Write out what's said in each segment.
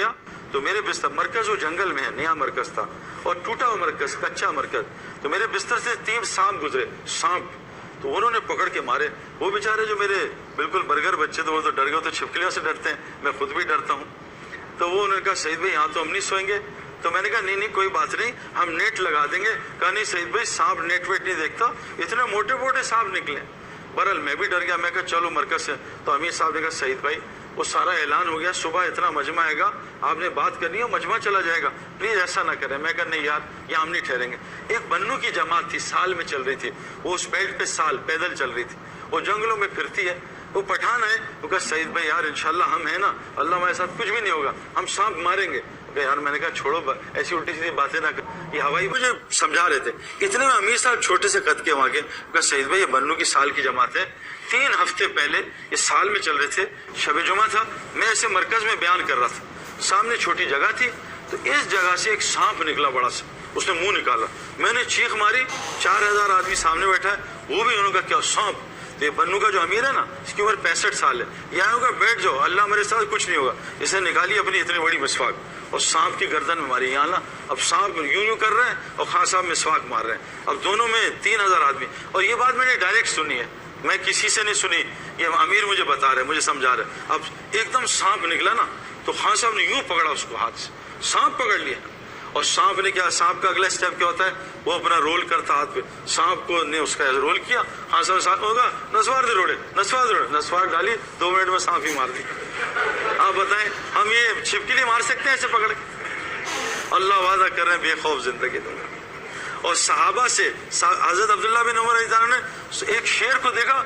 किया तो मेरे बिस्तर, मरकज वो जंगल में है, नया मरकज था और टूटा हुआ मरकज, कच्चा मरकज, तो मेरे बिस्तर से 3 सांप गुजरे, सांप, तो उन्होंने पकड़ के मारे। वो बेचारे जो मेरे बिल्कुल बर्गर बच्चे, तो वो तो डर गए, तो छिपकलियों से डरते हैं, मैं खुद भी डरता हूँ। तो वो उन्होंने कहा सईद भाई यहाँ तो हम नहीं सोएंगे। तो मैंने कहा नहीं कोई बात नहीं, हम नेट लगा देंगे। कहा नहीं सईद भाई सांप नेट वेट नहीं देखता, इतने मोटे मोटे सांप निकले। बहरहाल मैं भी डर गया, मैं कहा चलो मरकज से। तो अमीर साहब ने कहा सईद भाई वो सारा ऐलान हो गया, सुबह इतना मजमा आएगा, आपने बात करनी है, मजमा चला जाएगा, प्लीज ऐसा ना करें। मैं कहा नहीं यार यहाँ हम नहीं ठहरेंगे। एक बन्नू की जमात थी, साल में चल रही थी, वो उस बेल्ट पे साल पैदल चल रही थी, वो जंगलों में फिरती है। वो पठान है, वो कहा सईद भाई यार इंशाल्लाह हम है ना, अल्लाह हमारे साथ कुछ भी नहीं होगा, हम सांप मारेंगे। यार मैंने कहा छोड़ो ऐसी उल्टी सीधी बातें ना कर, ये हवाई मुझे समझा रहे थे। इतने में अमीर साहब छोटे से कद के वहां के, कहा सईद भाई ये बन्नू की साल की जमात है, 3 हफ्ते पहले ये साल में चल रहे थे, शब जुमा था, मैं ऐसे मरकज में बयान कर रहा था, सामने छोटी जगह थी, तो इस जगह से एक सांप निकला बड़ा सा, उसने मुंह निकाला, मैंने चीख मारी, 4000 आदमी सामने बैठा है, वो भी उन्होंने कहा क्या सांप। तो ये बन्नू का जो अमीर है ना, इसकी उम्र 65 साल है, यहाँ होगा बैठ जाओ, अल्लाह मेरे साथ कुछ नहीं होगा। इसने निकाली अपनी इतनी बड़ी मिसवाक और सांप की गर्दन में मारी। यहाँ ना अब सांप यूं कर रहे हैं और खान साहब मिसवाक मार रहे हैं। अब दोनों में 3000 आदमी, और ये बात मैंने डायरेक्ट सुनी है, मैं किसी से नहीं सुनी, ये अमीर मुझे बता रहे, मुझे समझा रहे। अब एकदम सांप निकला ना, तो खान साहब ने यूं पकड़ा उसको हाथ से, सांप पकड़ लिया, और सांप ने क्या, सांप का अगला स्टेप क्या होता है, वो अपना रोल करता हाथ पे, सांप को ने उसका रोल किया, हाँ सांप होगा, नस्वार दे रोड़े, नस्वार डाली, 2 मिनट में सांप ही मार दी। आप बताएं हम ये छिपकली मार सकते हैं ऐसे पकड़ के? अल्लाह वादा कर रहे हैं बेखौफ जिंदगी दूंगा। और सहाबा से हजरत अब्दुल्लाह बिन उमर ने एक शेर को देखा,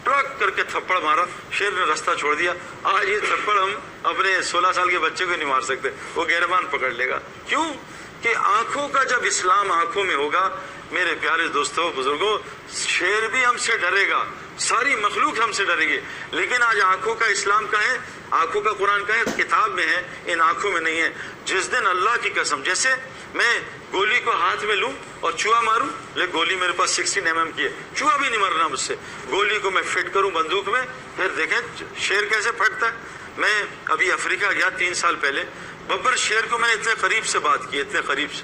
ट्रक करके थप्पड़ मारा, शेर ने रास्ता छोड़ दिया। आज ये थप्पड़ हम अपने 16 साल के बच्चे को नहीं मार सकते, वो गैरबान पकड़ लेगा। क्यों कि आंखों का जब इस्लाम आंखों में होगा, मेरे प्यारे दोस्तों बुजुर्गों, शेर भी हमसे डरेगा, सारी मखलूक हमसे डरेगी, लेकिन आज आंखों का इस्लाम का है, आंखों का कुरान का है, किताब में है, इन आंखों में नहीं है। जिस दिन अल्लाह की कसम, जैसे मैं गोली को हाथ में लूं और चूहा मारूं, लेकिन गोली मेरे पास 16 mm की है, चूहा भी नहीं मरना मुझसे, गोली को मैं फिट करूं बंदूक में, फिर देखें शेर कैसे फटता है। मैं अभी अफ्रीका गया 3 साल पहले, बब्बर शेर को मैंने इतने करीब से बात की, इतने करीब से,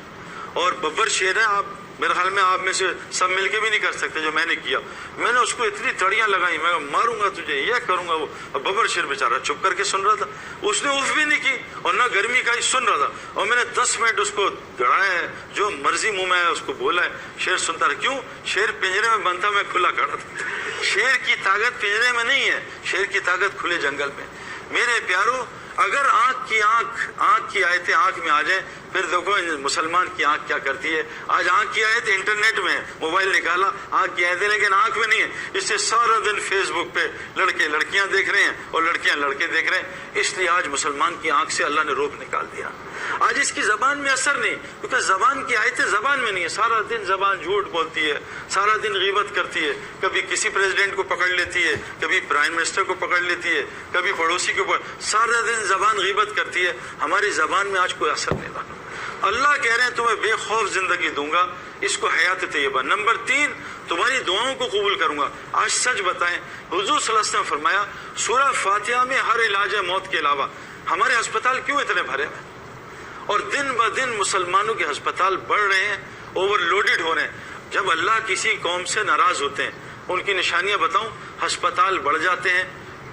और बब्बर शेर है, आप मेरे ख्याल में आप में से सब मिलके भी नहीं कर सकते जो मैंने किया। मैंने उसको इतनी तड़ियां लगाई, मैं मारूंगा तुझे, यह करूंगा वो। अब बब्बर शेर बेचारा चुप करके सुन रहा था, उसने उफ भी नहीं की और ना गर्मी का ही सुन रहा था, और मैंने 10 मिनट उसको दौड़ाया है, जो मर्जी मुंह में आया उसको बोला है, शेर सुनता रहा। क्यों? शेर पिंजरे में बंद था, मैं खुला खड़ा था। शेर की ताकत पिंजरे में नहीं है, शेर की ताकत खुले जंगल में। मेरे प्यारों, अगर आंख की आयतें आंख में आ जाए, फिर देखो मुसलमान की आंख क्या करती है। आज आंख की आयत इंटरनेट में है, मोबाइल निकाला, आंख की आयतें, लेकिन आंख में नहीं है। इससे सारा दिन फेसबुक पे लड़के लड़कियां देख रहे हैं और लड़कियां लड़के देख रहे हैं, इसलिए आज मुसलमान की आंख से अल्लाह ने रोब निकाल दिया। आज इसकी जबान में असर नहीं, क्योंकि जबान की आयतें जबान में नहीं है। सारा दिन जबान झूठ बोलती है, सारा दिन गीबत करती है, कभी किसी प्रेसिडेंट को पकड़ लेती है, कभी प्राइम मिनिस्टर को पकड़ लेती है, कभी पड़ोसी को सारा दिन जबान गीबत करती है। हमारी जबान में आज कोई असर नहीं रहा। अल्लाह कह रहे हैं तुम्हें बेखौफ जिंदगी दूंगा, इसको हयात तैयबा। नंबर 3, तुम्हारी दुआओं को कबूल करूंगा। आज सच बताएं, हुजूर सल्लल्लाहु अलैहि वसल्लम ने फरमाया, सूरह फातिहा में हर इलाज है मौत के अलावा। हमारे अस्पताल क्यों इतने भरे हैं? और दिन ब दिन मुसलमानों के अस्पताल बढ़ रहे हैं, ओवरलोडेड हो रहे हैं। जब अल्लाह किसी कौम से नाराज होते हैं, उनकी निशानियां बताऊं, अस्पताल बढ़ जाते हैं,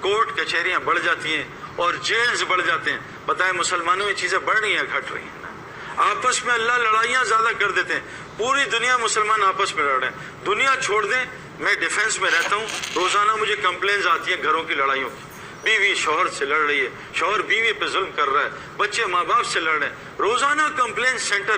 कोर्ट कचहरियां बढ़ जाती हैं और जेल्स बढ़ जाते हैं। बताएं मुसलमानों में चीजें बढ़ रही हैं, घट रही हैं? आपस में अल्लाह लड़ाइयां ज्यादा कर देते हैं, पूरी दुनिया मुसलमान आपस में लड़ रहे हैं। दुनिया छोड़ दें, मैं डिफेंस में रहता हूँ, रोजाना मुझे कंप्लेंट्स आती है घरों की लड़ाइयों की। बीवी शौहर से लड़ रही है, शौहर बीवी पे जुल्म कर रहा है, बच्चे माँ बाप से लड़ रहे हैं, रोजाना कंप्लेंट सेंटर है।